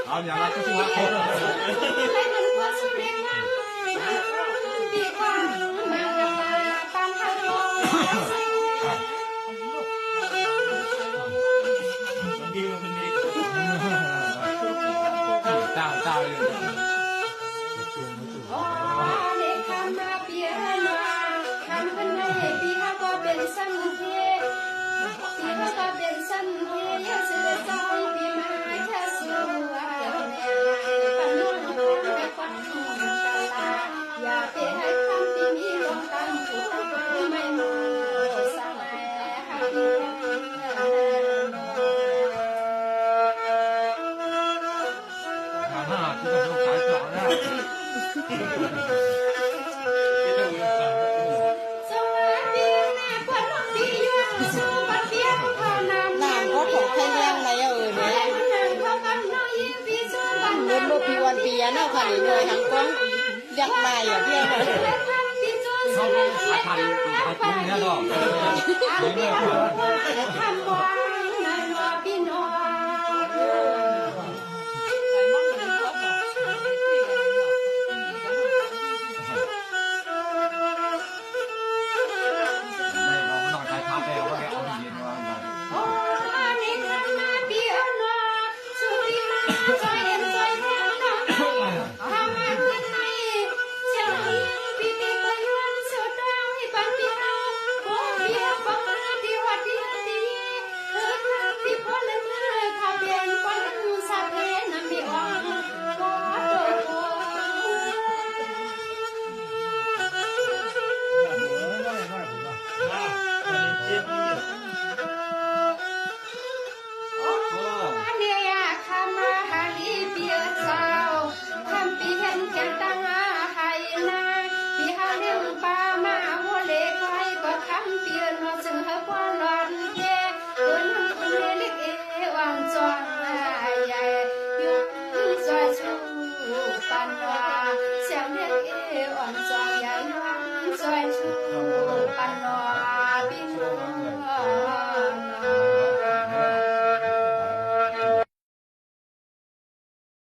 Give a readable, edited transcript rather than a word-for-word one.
เอาอย่างไรก็ช่วยเจ้าเลยสันเทปีเขาก็เป็นสันเทยาสิเดจอยปีมาแค่สู้ปันนุ่งแต่ฟันตาลาอย่าไปให้คำที่มีลงตามผู้ไม่รู้สมัยหักดีที่ต้องสายต่อนะเงินบ่ปีวันปีเนาะค่ะนี่หน่วยทางกองอยากได้อ่ะพี่เขาพันเนี่ยก็เรื่อยๆครับปันว่า